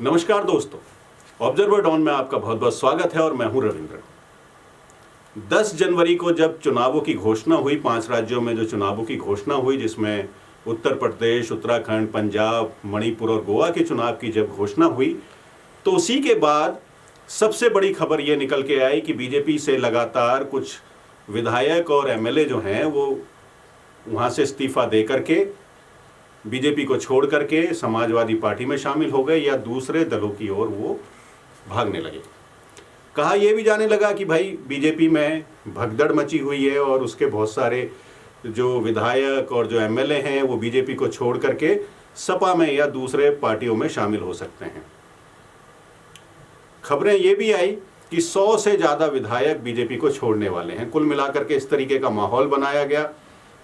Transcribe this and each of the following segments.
नमस्कार दोस्तों, observer don में आपका बहुत बहुत स्वागत है और मैं हूं रविंद्र। 10 जनवरी को जब चुनावों की घोषणा हुई, 5 राज्यों में जो चुनावों की घोषणा हुई, जिसमें उत्तर प्रदेश, उत्तराखंड, पंजाब, मणिपुर और गोवा के चुनाव की जब घोषणा हुई, तो उसी के बाद सबसे बड़ी खबर ये निकल के आई कि बीजेपी से लगातार कुछ विधायक और एमएलए जो हैं वो वहाँ से इस्तीफा दे करके बीजेपी को छोड़ करके समाजवादी पार्टी में शामिल हो गए या दूसरे दलों की ओर वो भागने लगे। कहा यह भी जाने लगा कि भाई बीजेपी में भगदड़ मची हुई है और उसके बहुत सारे जो विधायक और जो एमएलए हैं वो बीजेपी को छोड़ करके सपा में या दूसरे पार्टियों में शामिल हो सकते हैं। खबरें ये भी आई कि 100 से ज़्यादा विधायक बीजेपी को छोड़ने वाले हैं। कुल मिलाकर के इस तरीके का माहौल बनाया गया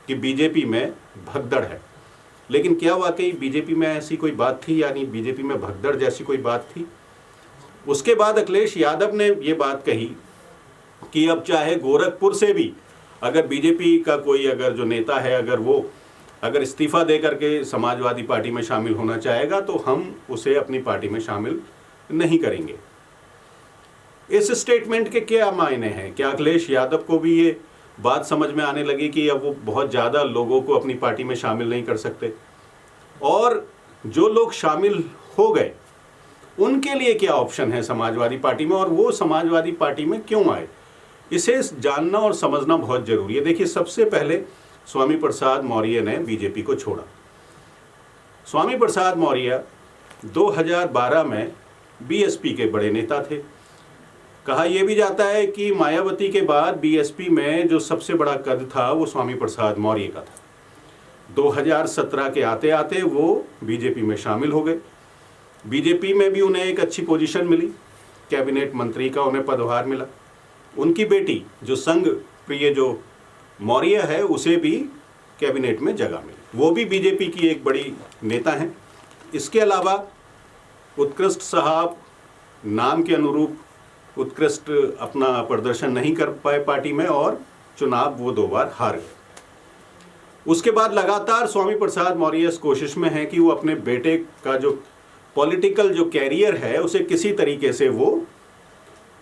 कि बीजेपी में भगदड़ है। लेकिन क्या वाकई बीजेपी में ऐसी कोई बात थी, यानी बीजेपी में भगदड़ जैसी कोई बात थी? उसके बाद अखिलेश यादव ने ये बात कही कि अब चाहे गोरखपुर से भी अगर बीजेपी का कोई अगर जो नेता है अगर इस्तीफा दे करके समाजवादी पार्टी में शामिल होना चाहेगा तो हम उसे अपनी पार्टी में शामिल नहीं करेंगे। इस स्टेटमेंट के क्या मायने हैं? क्या अखिलेश यादव को भी ये बात समझ में आने लगी कि अब वो बहुत ज़्यादा लोगों को अपनी पार्टी में शामिल नहीं कर सकते? और जो लोग शामिल हो गए उनके लिए क्या ऑप्शन है समाजवादी पार्टी में, और वो समाजवादी पार्टी में क्यों आए? इसे जानना और समझना बहुत जरूरी है। देखिए, सबसे पहले स्वामी प्रसाद मौर्य ने बीजेपी को छोड़ा। स्वामी प्रसाद मौर्य 2012 में बीएसपी के बड़े नेता थे। कहा यह भी जाता है कि मायावती के बाद बीएसपी में जो सबसे बड़ा कद था वो स्वामी प्रसाद मौर्य का था। 2017 के आते आते वो बीजेपी में शामिल हो गए। बीजेपी में भी उन्हें एक अच्छी पोजीशन मिली, कैबिनेट मंत्री का उन्हें पदभार मिला। उनकी बेटी जो संघ प्रिय जो मौर्य है उसे भी कैबिनेट में जगह मिली, वो भी बीजेपी की एक बड़ी नेता हैं। इसके अलावा उत्कृष्ट साहब नाम के अनुरूप उत्कृष्ट अपना प्रदर्शन नहीं कर पाए पार्टी में और चुनाव वो 2 बार हार गए। उसके बाद लगातार स्वामी प्रसाद मौर्य इस कोशिश में है कि वो अपने बेटे का जो पॉलिटिकल जो कैरियर है उसे किसी तरीके से वो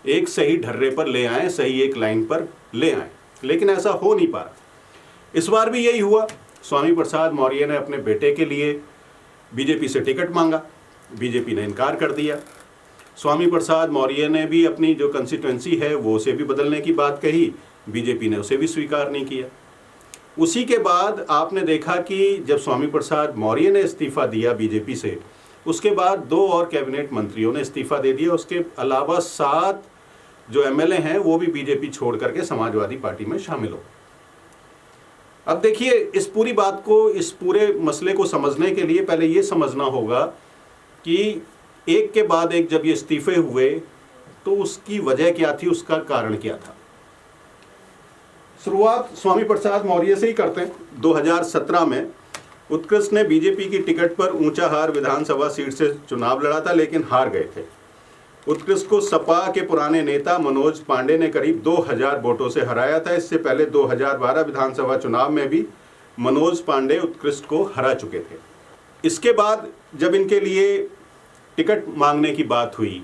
एक सही ढर्रे पर ले आए, सही एक लाइन पर ले आए, लेकिन ऐसा हो नहीं पा रहा। इस बार भी यही हुआ। स्वामी प्रसाद मौर्य ने अपने बेटे के लिए बीजेपी से टिकट मांगा, बीजेपी ने इनकार कर दिया। स्वामी प्रसाद मौर्य ने भी अपनी जो कंस्टिट्यूएंसी है वो उसे भी बदलने की बात कही, बीजेपी ने उसे भी स्वीकार नहीं किया। उसी के बाद आपने देखा कि जब स्वामी प्रसाद मौर्य ने इस्तीफा दिया बीजेपी से, उसके बाद 2 और कैबिनेट मंत्रियों ने इस्तीफा दे दिया। उसके अलावा 7 जो एमएलए हैं वो भी बीजेपी छोड़ करके समाजवादी पार्टी में शामिल हो। अब देखिए, इस पूरी बात को, इस पूरे मसले को समझने के लिए पहले ये समझना होगा कि एक के बाद एक जब ये इस्तीफे हुए तो उसकी वजह क्या थी, उसका कारण क्या था। शुरुआत स्वामी प्रसाद मौर्य से ही करते हैं। 2017 में उत्कृष्ट ने बीजेपी की टिकट पर ऊंचाहार विधानसभा सीट से चुनाव लड़ा था, लेकिन हार गए थे। उत्कृष्ट को सपा के पुराने नेता मनोज पांडे ने करीब 2000 वोटों से हराया था। इससे पहले 2012 विधानसभा चुनाव में भी मनोज पांडे उत्कृष्ट को हरा चुके थे। इसके बाद जब इनके लिए टिकट मांगने की बात हुई,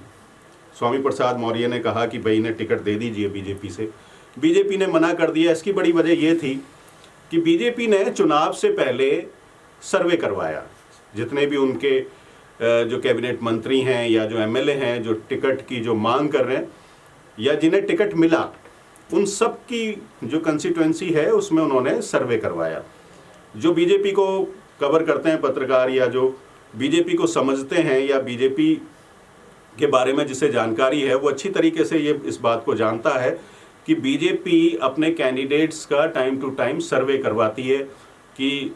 स्वामी प्रसाद मौर्य ने कहा कि भाई इन्हें टिकट दे दीजिए बीजेपी से। बीजेपी ने मना कर दिया। इसकी बड़ी वजह यह थी कि बीजेपी ने चुनाव से पहले सर्वे करवाया। जितने भी उनके जो कैबिनेट मंत्री हैं या जो एमएलए हैं जो टिकट की जो मांग कर रहे हैं या जिन्हें टिकट मिला, उन सब की जो कंस्टिट्यूएंसी है उसमें उन्होंने सर्वे करवाया। जो बीजेपी को कवर करते हैं पत्रकार या जो बीजेपी को समझते हैं या बीजेपी के बारे में जिसे जानकारी है, वो अच्छी तरीके से ये इस बात को जानता है कि बीजेपी अपने कैंडिडेट्स का टाइम टू टाइम सर्वे करवाती है कि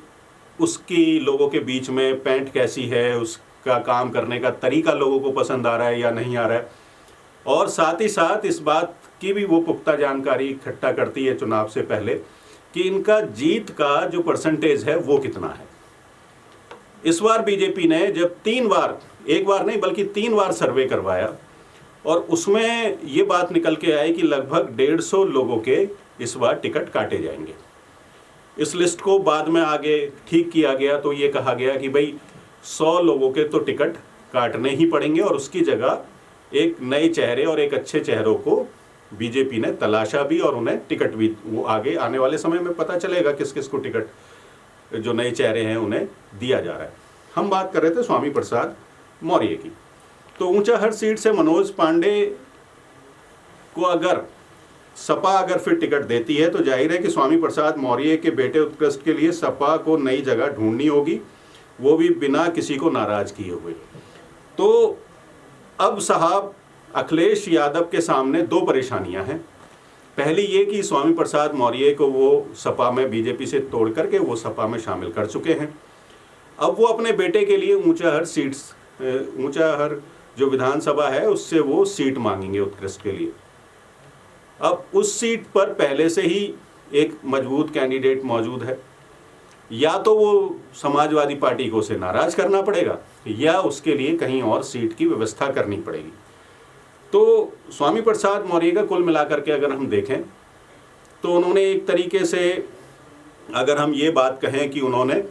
उसकी लोगों के बीच में पैंट कैसी है, उसका काम करने का तरीका लोगों को पसंद आ रहा है या नहीं आ रहा है, और साथ ही साथ इस बात की भी वो पुख्ता जानकारी इकट्ठा करती है चुनाव से पहले कि इनका जीत का जो परसेंटेज है वो कितना है। इस बार बीजेपी ने जब 3 बार, एक बार नहीं बल्कि 3 बार सर्वे करवाया और उसमें ये बात निकल के आई कि लगभग 150 लोगों के इस बार टिकट काटे जाएंगे। इस लिस्ट को बाद में आगे ठीक किया गया तो ये कहा गया कि भाई 100 लोगों के तो टिकट काटने ही पड़ेंगे और उसकी जगह एक नए चेहरे और एक अच्छे चेहरों को बीजेपी ने तलाशा भी और उन्हें टिकट भी, वो आगे आने वाले समय में पता चलेगा किस किस को टिकट जो नए चेहरे हैं उन्हें दिया जा रहा है। हम बात कर रहे थे स्वामी प्रसाद मौर्य की। तो ऊंचाहर सीट से मनोज पांडे को अगर सपा अगर फिर टिकट देती है तो जाहिर है कि स्वामी प्रसाद मौर्य के बेटे उत्कृष्ट के लिए सपा को नई जगह ढूंढनी होगी, वो भी बिना किसी को नाराज किए हुए। तो अब साहब अखिलेश यादव के सामने दो परेशानियां हैं। पहली ये कि स्वामी प्रसाद मौर्य को वो सपा में बीजेपी से तोड़ करके वो सपा में शामिल कर चुके हैं। अब वो अपने बेटे के लिए ऊंचाहर जो विधानसभा है उससे वो सीट मांगेंगे उत्कृष्ट के लिए। अब उस सीट पर पहले से ही एक मजबूत कैंडिडेट मौजूद है, या तो वो समाजवादी पार्टी को उसे नाराज करना पड़ेगा या उसके लिए कहीं और सीट की व्यवस्था करनी पड़ेगी। तो स्वामी प्रसाद मौर्य का कुल मिलाकर के अगर हम देखें तो उन्होंने एक तरीके से, अगर हम ये बात कहें कि उन्होंने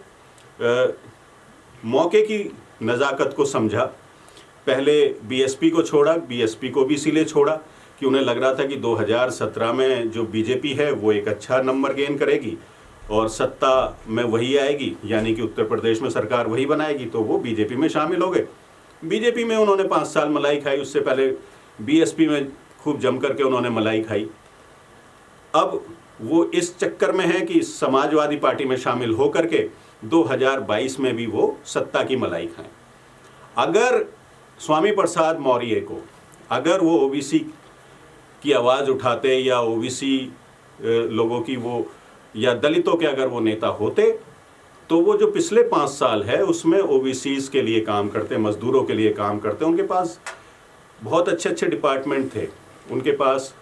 मौके की नज़ाकत को समझा। पहले बीएसपी को छोड़ा, बीएसपी को भी इसीलिए छोड़ा कि उन्हें लग रहा था कि 2017 में जो बीजेपी है वो एक अच्छा नंबर गेन करेगी और सत्ता में वही आएगी, यानी कि उत्तर प्रदेश में सरकार वही बनाएगी, तो वो बीजेपी में शामिल हो गए। बीजेपी में उन्होंने 5 साल मलाई खाई, उससे पहले बीएसपी में खूब जम करके उन्होंने मलाई खाई। अब वो इस चक्कर में है कि समाजवादी पार्टी में शामिल हो करके 2022 में भी वो सत्ता की मलाई खाएं। अगर स्वामी प्रसाद मौर्य को, अगर वो ओबीसी की आवाज़ उठाते या ओबीसी लोगों की वो या दलितों के अगर वो नेता होते, तो वो जो पिछले 5 साल है उसमें ओबीसीज के लिए काम करते, मजदूरों के लिए काम करते। उनके पास बहुत अच्छे अच्छे डिपार्टमेंट थे, उनके पास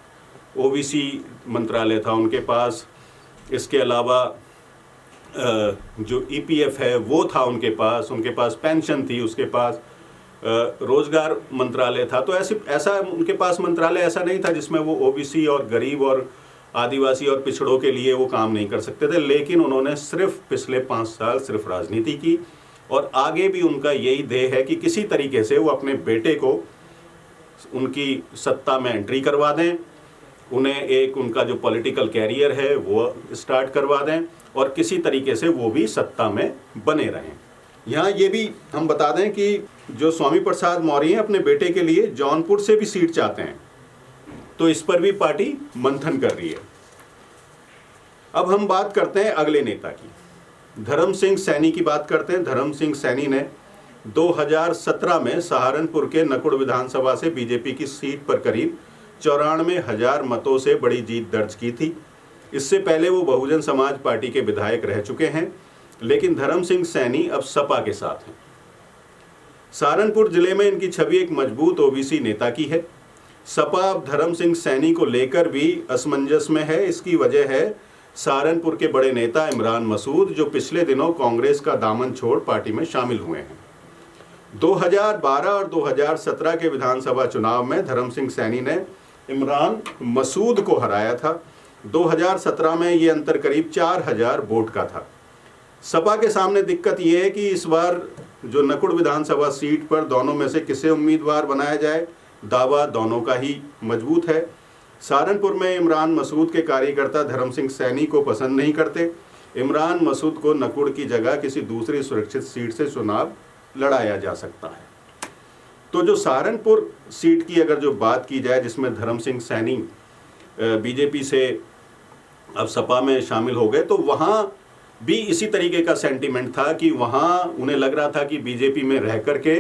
ओबीसी मंत्रालय था, उनके पास इसके अलावा जो ईपीएफ है वो था, उनके पास पेंशन थी, उसके पास रोजगार मंत्रालय था। तो ऐसा उनके पास मंत्रालय ऐसा नहीं था जिसमें वो ओबीसी और गरीब और आदिवासी और पिछड़ों के लिए वो काम नहीं कर सकते थे। लेकिन उन्होंने सिर्फ पिछले 5 साल सिर्फ राजनीति की और आगे भी उनका यही ध्येय है कि किसी तरीके से वो अपने बेटे को उनकी सत्ता में एंट्री करवा दें, उन्हें एक उनका जो पॉलिटिकल कैरियर है वो स्टार्ट करवा दें और किसी तरीके से वो भी सत्ता में बने रहें। यहाँ ये भी हम बता दें कि जो स्वामी प्रसाद मौर्य अपने बेटे के लिए जौनपुर से भी सीट चाहते हैं, तो इस पर भी पार्टी मंथन कर रही है। अब हम बात करते हैं अगले नेता की, धर्म सिंह सैनी की बात करते हैं। धर्म सिंह सैनी ने 2017 में सहारनपुर के नकुड़ विधानसभा से बीजेपी की सीट पर करीब 94,000 मतों से बड़ी जीत दर्ज की थी। इससे पहले वो बहुजन समाज पार्टी के विधायक रह चुके हैं, लेकिन धर्म सिंह सैनी अब सपा के साथ हैं। सहारनपुर जिले में इनकी छवि एक मजबूत ओबीसी नेता की है। सपा अब धर्म सिंह सैनी को लेकर भी असमंजस में है। इसकी वजह है सहारनपुर के बड़े नेता इमरान मसूद, जो पिछले दिनों कांग्रेस का दामन छोड़ पार्टी में शामिल हुए हैं। 2012 और 2017 के विधानसभा चुनाव में धर्म सिंह सैनी ने इमरान मसूद को हराया था। 2017 में ये अंतर करीब 4,000 वोट का था। सपा के सामने दिक्कत ये है कि इस बार जो नकुड़ विधानसभा सीट पर दोनों में से किसे उम्मीदवार बनाया जाए, दावा दोनों का ही मजबूत है। सहारनपुर में इमरान मसूद के कार्यकर्ता धर्म सिंह सैनी को पसंद नहीं करते। इमरान मसूद को नकुड़ की जगह किसी दूसरी सुरक्षित सीट से चुनाव लड़ाया जा सकता है। तो जो सहारनपुर सीट की अगर जो बात की जाए, जिसमें धर्म सिंह सैनी बीजेपी से अब सपा में शामिल हो गए, तो वहाँ भी इसी तरीके का सेंटीमेंट था कि वहाँ उन्हें लग रहा था कि बीजेपी में रह करके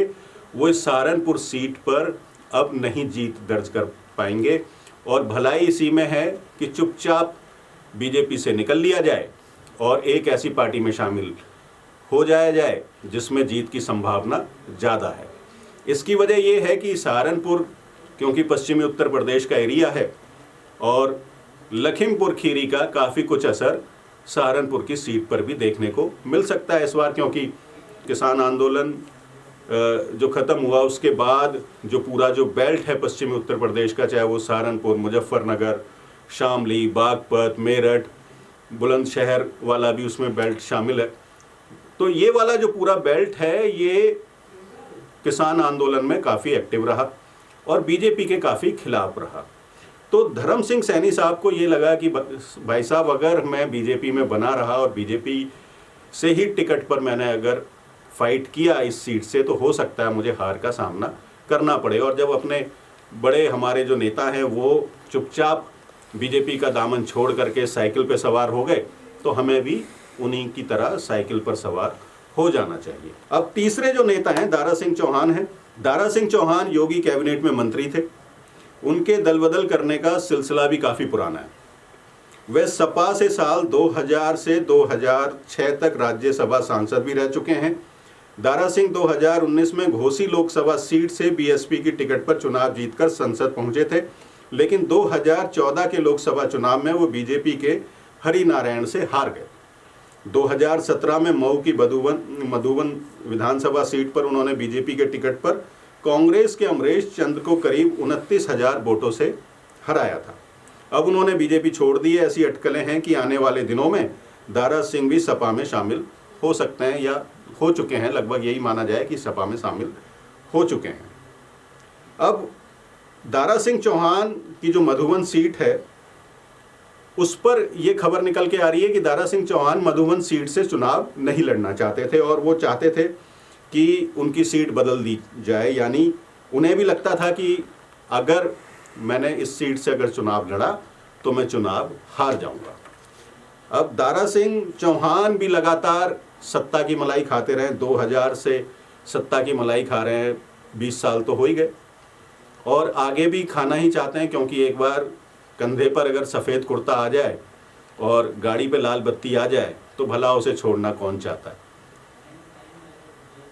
वो इस सहारनपुर सीट पर अब नहीं जीत दर्ज कर पाएंगे और भलाई इसी में है कि चुपचाप बीजेपी से निकल लिया जाए और एक ऐसी पार्टी में शामिल हो जाया जाए जिसमें जीत की संभावना ज़्यादा है। इसकी वजह ये है कि सहारनपुर क्योंकि पश्चिमी उत्तर प्रदेश का एरिया है और लखीमपुर खीरी का काफ़ी कुछ असर सहारनपुर की सीट पर भी देखने को मिल सकता है इस बार, क्योंकि किसान आंदोलन जो ख़त्म हुआ उसके बाद जो पूरा जो बेल्ट है पश्चिमी उत्तर प्रदेश का, चाहे वो सहारनपुर, मुजफ्फरनगर, शामली, बागपत, मेरठ, बुलंदशहर वाला भी उसमें बेल्ट शामिल है। तो ये वाला जो पूरा बेल्ट है ये किसान आंदोलन में काफ़ी एक्टिव रहा और बीजेपी के काफ़ी खिलाफ रहा। तो धर्म सिंह सैनी साहब को ये लगा कि भाई साहब, अगर मैं बीजेपी में बना रहा और बीजेपी से ही टिकट पर मैंने अगर फाइट किया इस सीट से, तो हो सकता है मुझे हार का सामना करना पड़े। और जब अपने बड़े हमारे जो नेता हैं वो चुपचाप बीजेपी का दामन छोड़ करके साइकिल पर सवार हो गए, तो हमें भी उन्हीं की तरह साइकिल पर सवार हो जाना चाहिए। अब तीसरे जो नेता हैं दारा सिंह चौहान हैं। दारा सिंह चौहान योगी कैबिनेट में मंत्री थे। उनके दल बदल करने का सिलसिला भी काफ़ी पुराना है। वे सपा से साल 2000 से 2006 तक राज्यसभा सांसद भी रह चुके हैं। दारा सिंह 2019 में घोसी लोकसभा सीट से बीएसपी की टिकट पर चुनाव जीतकर संसद पहुंचे थे, लेकिन 2014 के लोकसभा चुनाव में वो बीजेपी के हरिनारायण से हार गए। 2017 में मऊ की मधुबन विधानसभा सीट पर उन्होंने बीजेपी के टिकट पर कांग्रेस के अमरेश चंद्र को करीब 29,000 वोटों से हराया था। अब उन्होंने बीजेपी छोड़ दी है। ऐसी अटकलें हैं कि आने वाले दिनों में दारा सिंह भी सपा में शामिल हो सकते हैं या हो चुके हैं। लगभग यही माना जाए कि सपा में शामिल हो चुके हैं। अब दारा सिंह चौहान की जो मधुबन सीट है उस पर यह खबर निकल के आ रही है कि दारा सिंह चौहान मधुबन सीट से चुनाव नहीं लड़ना चाहते थे और वो चाहते थे कि उनकी सीट बदल दी जाए। यानी उन्हें भी लगता था कि अगर मैंने इस सीट से अगर चुनाव लड़ा तो मैं चुनाव हार जाऊंगा। अब दारा सिंह चौहान भी लगातार सत्ता की मलाई खाते रहे। 2000 से सत्ता की मलाई खा रहे हैं, 20 साल तो हो ही गए और आगे भी खाना ही चाहते हैं, क्योंकि एक बार कंधे पर अगर सफ़ेद कुर्ता आ जाए और गाड़ी पे लाल बत्ती आ जाए तो भला उसे छोड़ना कौन चाहता है।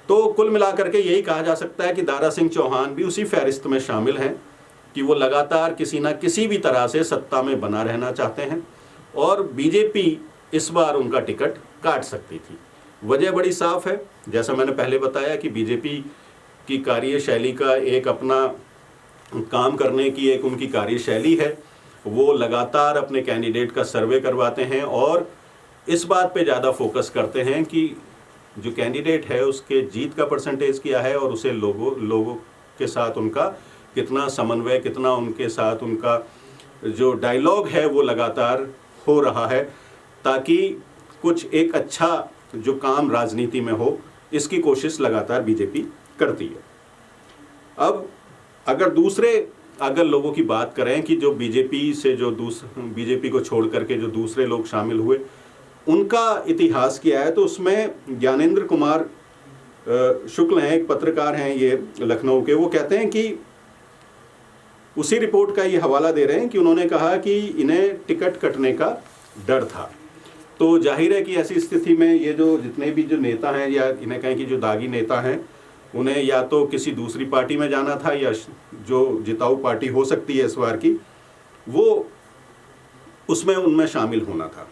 तो कुल मिलाकर के यही कहा जा सकता है कि दारा सिंह चौहान भी उसी फहरिस्त में शामिल हैं कि वो लगातार किसी ना किसी भी तरह से सत्ता में बना रहना चाहते हैं और बीजेपी इस बार उनका टिकट काट सकती थी। वजह बड़ी साफ है, जैसा मैंने पहले बताया कि बीजेपी की कार्यशैली का एक अपना काम करने की एक उनकी कार्यशैली है। वो लगातार अपने कैंडिडेट का सर्वे करवाते हैं और इस बात पे ज़्यादा फोकस करते हैं कि जो कैंडिडेट है उसके जीत का परसेंटेज क्या है और उसे लोगों के साथ उनका कितना समन्वय, कितना उनके साथ उनका जो डायलॉग है वो लगातार हो रहा है, ताकि कुछ एक अच्छा जो काम राजनीति में हो, इसकी कोशिश लगातार बीजेपी करती है। अब अगर लोगों की बात करें कि जो बीजेपी से जो बीजेपी को छोड़ करके जो दूसरे लोग शामिल हुए उनका इतिहास क्या है, तो उसमें ज्ञानेंद्र कुमार शुक्ल हैं, एक पत्रकार हैं ये लखनऊ के। वो कहते हैं कि उसी रिपोर्ट का ये हवाला दे रहे हैं कि उन्होंने कहा कि इन्हें टिकट कटने का डर था। तो जाहिर है कि ऐसी स्थिति में ये जो जितने भी जो नेता हैं या इन्हें कहें कि जो दागी नेता हैं, उन्हें या तो किसी दूसरी पार्टी में जाना था या जो जिताऊ पार्टी हो सकती है इस बार की, वो उसमें उनमें शामिल होना था।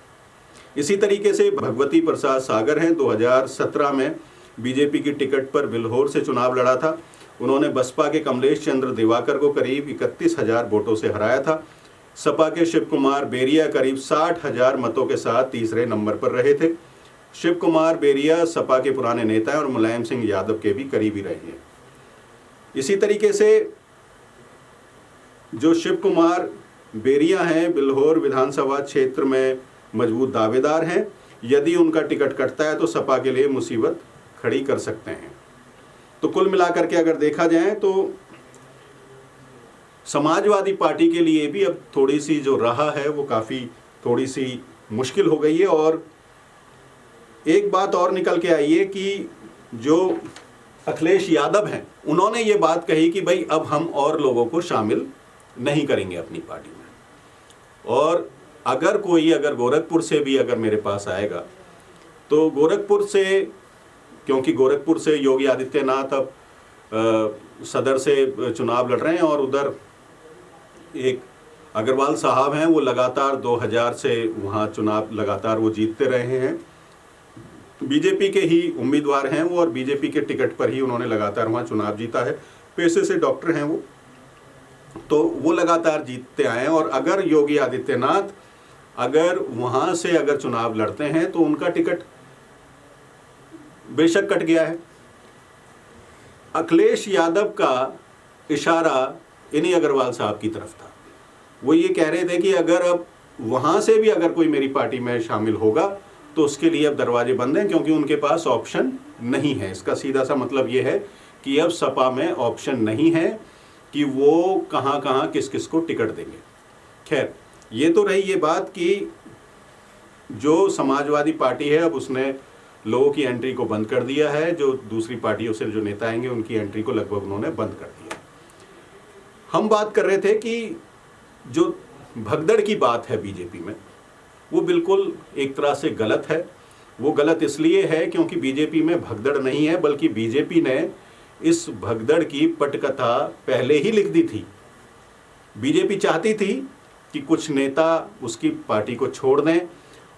इसी तरीके से भगवती प्रसाद सागर हैं, 2017 में बीजेपी की टिकट पर बिल्हौर से चुनाव लड़ा था। उन्होंने बसपा के कमलेश चंद्र दिवाकर को करीब 31,000 वोटों से हराया था। सपा के शिव कुमार बेरिया करीब 60,000 मतों के साथ तीसरे नंबर पर रहे थे। शिव कुमार बेरिया सपा के पुराने नेता हैं और मुलायम सिंह यादव के भी करीबी रहे हैं। इसी तरीके से जो शिव कुमार बेरिया हैं, बिल्हौर विधानसभा क्षेत्र में मजबूत दावेदार हैं। यदि उनका टिकट कटता है तो सपा के लिए मुसीबत खड़ी कर सकते हैं। तो कुल मिलाकर के अगर देखा जाए तो समाजवादी पार्टी के लिए भी अब थोड़ी सी जो राह है वो काफ़ी थोड़ी सी मुश्किल हो गई है। और एक बात और निकल के आई है कि जो अखिलेश यादव हैं, उन्होंने ये बात कही कि भाई अब हम और लोगों को शामिल नहीं करेंगे अपनी पार्टी में। और अगर गोरखपुर से भी अगर मेरे पास आएगा तो गोरखपुर से, क्योंकि गोरखपुर से योगी आदित्यनाथ अब सदर से चुनाव लड़ रहे हैं और उधर एक अग्रवाल साहब हैं, वो लगातार 2000 से वहाँ चुनाव लगातार वो जीतते रहे हैं। बीजेपी के ही उम्मीदवार हैं वो और बीजेपी के टिकट पर ही उन्होंने लगातार वहाँ चुनाव जीता है। पेशे से डॉक्टर हैं वो, तो वो लगातार जीतते आए हैं। और अगर योगी आदित्यनाथ अगर वहाँ से अगर चुनाव लड़ते हैं तो उनका टिकट बेशक कट गया है। अखिलेश यादव का इशारा इन्हीं अग्रवाल साहब की तरफ था। वो ये कह रहे थे कि अगर अब वहाँ से भी अगर कोई मेरी पार्टी में शामिल होगा तो उसके लिए अब दरवाजे बंद हैं, क्योंकि उनके पास ऑप्शन नहीं है। इसका सीधा सा मतलब ये है कि अब सपा में ऑप्शन नहीं है कि वो कहाँ कहाँ किस किस को टिकट देंगे। खैर, ये तो रही ये बात कि जो समाजवादी पार्टी है अब उसने लोगों की एंट्री को बंद कर दिया है। जो दूसरी पार्टियों से जो नेता आएंगे उनकी एंट्री को लगभग उन्होंने बंद कर दिया। हम बात कर रहे थे कि जो भगदड़ की बात है बीजेपी में, वो बिल्कुल एक तरह से गलत है। वो गलत इसलिए है क्योंकि बीजेपी में भगदड़ नहीं है, बल्कि बीजेपी ने इस भगदड़ की पटकथा पहले ही लिख दी थी। बीजेपी चाहती थी कि कुछ नेता उसकी पार्टी को छोड़ दें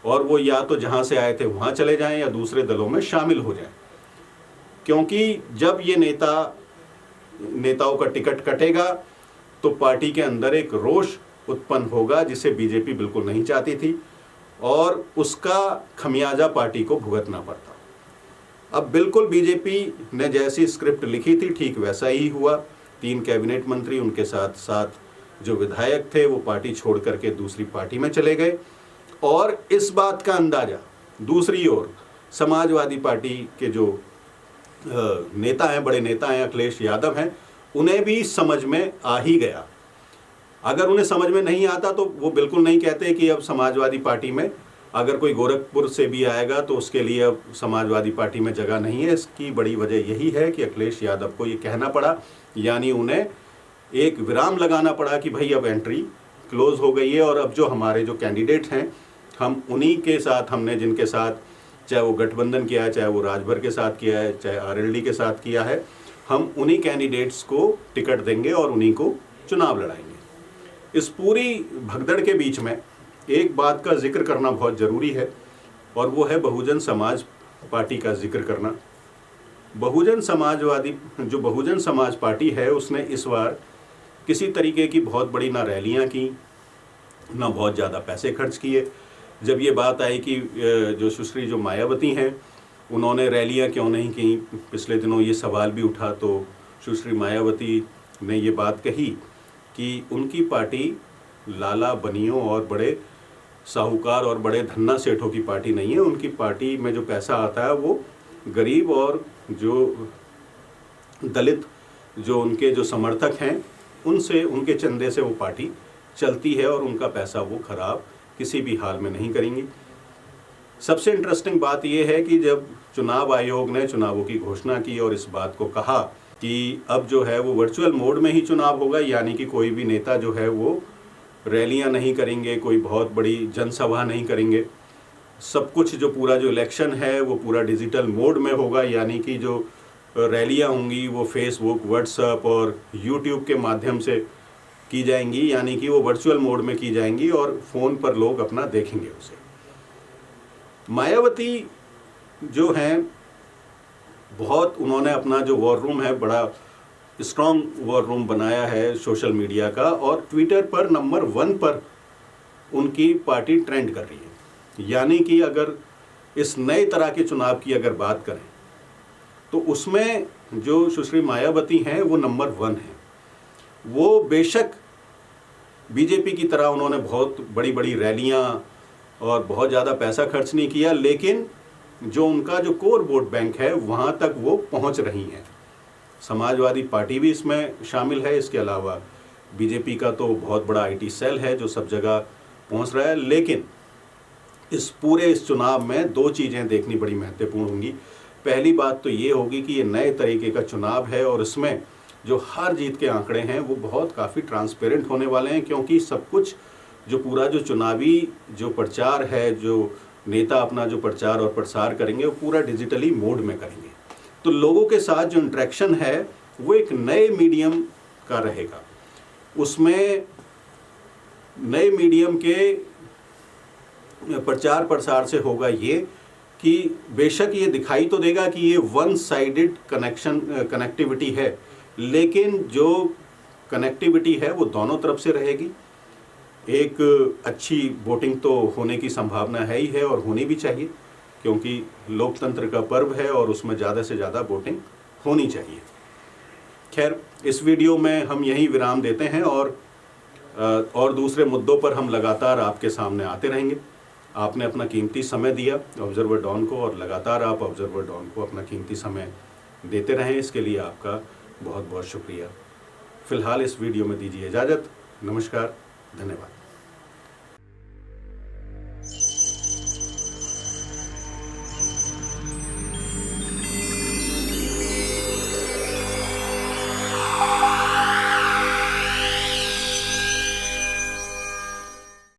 और वो या तो जहां से आए थे वहां चले जाएं या दूसरे दलों में शामिल हो जाएं, क्योंकि जब ये नेताओं का टिकट कटेगा तो पार्टी के अंदर एक रोष उत्पन्न होगा जिसे बीजेपी बिल्कुल नहीं चाहती थी और उसका खमियाजा पार्टी को भुगतना पड़ता। अब बिल्कुल बीजेपी ने जैसी स्क्रिप्ट लिखी थी ठीक वैसा ही हुआ। 3 कैबिनेट मंत्री, उनके साथ साथ जो विधायक थे वो पार्टी छोड़ करके दूसरी पार्टी में चले गए। और इस बात का अंदाजा दूसरी ओर समाजवादी पार्टी के जो नेता हैं, बड़े नेता हैं, अखिलेश यादव हैं, उन्हें भी समझ में आ ही गया। अगर उन्हें समझ में नहीं आता तो वो बिल्कुल नहीं कहते कि अब समाजवादी पार्टी में अगर कोई गोरखपुर से भी आएगा तो उसके लिए अब समाजवादी पार्टी में जगह नहीं है। इसकी बड़ी वजह यही है कि अखिलेश यादव को ये कहना पड़ा, यानी उन्हें एक विराम लगाना पड़ा कि भाई अब एंट्री क्लोज हो गई है और अब जो हमारे जो कैंडिडेट हैं हम उन्हीं के साथ, हमने जिनके साथ चाहे वो गठबंधन किया है, चाहे वो राजभर के साथ किया है, चाहे आरएलडी के साथ किया है, हम उन्हीं कैंडिडेट्स को टिकट देंगे और उन्हीं को चुनाव लड़ाएंगे। इस पूरी भगदड़ के बीच में एक बात का जिक्र करना बहुत ज़रूरी है और वो है बहुजन समाज पार्टी का जिक्र करना। बहुजन समाज पार्टी है उसने इस बार किसी तरीके की बहुत बड़ी ना रैलियां की, ना बहुत ज़्यादा पैसे खर्च किए। जब ये बात आई कि जो सुश्री जो मायावती हैं उन्होंने रैलियां क्यों नहीं की, पिछले दिनों ये सवाल भी उठा, तो सुश्री मायावती ने ये बात कही कि उनकी पार्टी लाला बनियों और बड़े साहूकार और बड़े धन्ना सेठों की पार्टी नहीं है। उनकी पार्टी में जो पैसा आता है वो गरीब और जो दलित जो उनके जो समर्थक हैं उनसे, उनके चंदे से वो पार्टी चलती है और उनका पैसा वो खराब किसी भी हाल में नहीं करेंगी। सबसे इंटरेस्टिंग बात यह है कि जब चुनाव आयोग ने चुनावों की घोषणा की और इस बात को कहा कि अब जो है वो वर्चुअल मोड में ही चुनाव होगा, यानी कि कोई भी नेता जो है वो रैलियां नहीं करेंगे, कोई बहुत बड़ी जनसभा नहीं करेंगे, सब कुछ जो पूरा जो इलेक्शन है वो पूरा डिजिटल मोड में होगा, यानी कि जो रैलियां होंगी वो फेसबुक, व्हाट्सएप और यूट्यूब के माध्यम से की जाएंगी, यानी कि वो वर्चुअल मोड में की जाएंगी और फ़ोन पर लोग अपना देखेंगे उसे। मायावती जो हैं बहुत, उन्होंने अपना जो वॉर रूम है बड़ा स्ट्रॉन्ग वॉर रूम बनाया है सोशल मीडिया का, और ट्विटर पर नंबर 1 पर उनकी पार्टी ट्रेंड कर रही है। यानी कि अगर इस नए तरह के चुनाव की अगर बात करें तो उसमें जो सुश्री मायावती हैं वो नंबर 1 है। वो बेशक बीजेपी की तरह उन्होंने बहुत बड़ी बड़ी रैलियां और बहुत ज़्यादा पैसा खर्च नहीं किया, लेकिन जो उनका जो कोर वोट बैंक है वहाँ तक वो पहुँच रही हैं। समाजवादी पार्टी भी इसमें शामिल है, इसके अलावा बीजेपी का तो बहुत बड़ा आईटी सेल है जो सब जगह पहुँच रहा है। लेकिन इस चुनाव में 2 चीज़ें देखनी बड़ी महत्वपूर्ण होंगी। पहली बात तो ये होगी कि ये नए तरीके का चुनाव है और इसमें जो हार जीत के आंकड़े हैं वो बहुत काफ़ी ट्रांसपेरेंट होने वाले हैं, क्योंकि सब कुछ जो पूरा जो चुनावी जो प्रचार है, जो नेता अपना जो प्रचार और प्रसार करेंगे वो पूरा डिजिटली मोड में करेंगे। तो लोगों के साथ जो इंटरेक्शन है वो एक नए मीडियम का रहेगा। उसमें नए मीडियम के प्रचार प्रसार से होगा ये कि बेशक ये दिखाई तो देगा कि ये वन साइडेड कनेक्टिविटी है, लेकिन जो कनेक्टिविटी है वो दोनों तरफ से रहेगी। एक अच्छी वोटिंग तो होने की संभावना है ही है और होनी भी चाहिए, क्योंकि लोकतंत्र का पर्व है और उसमें ज़्यादा से ज़्यादा वोटिंग होनी चाहिए। खैर, इस वीडियो में हम यही विराम देते हैं और दूसरे मुद्दों पर हम लगातार आपके सामने आते रहेंगे। आपने अपना कीमती समय दिया ऑब्जर्वर डॉन को, और लगातार आप ऑब्जर्वर डॉन को अपना कीमती समय देते रहें, इसके लिए आपका बहुत बहुत शुक्रिया। फ़िलहाल इस वीडियो में दीजिए इजाज़त। नमस्कार, धन्यवाद।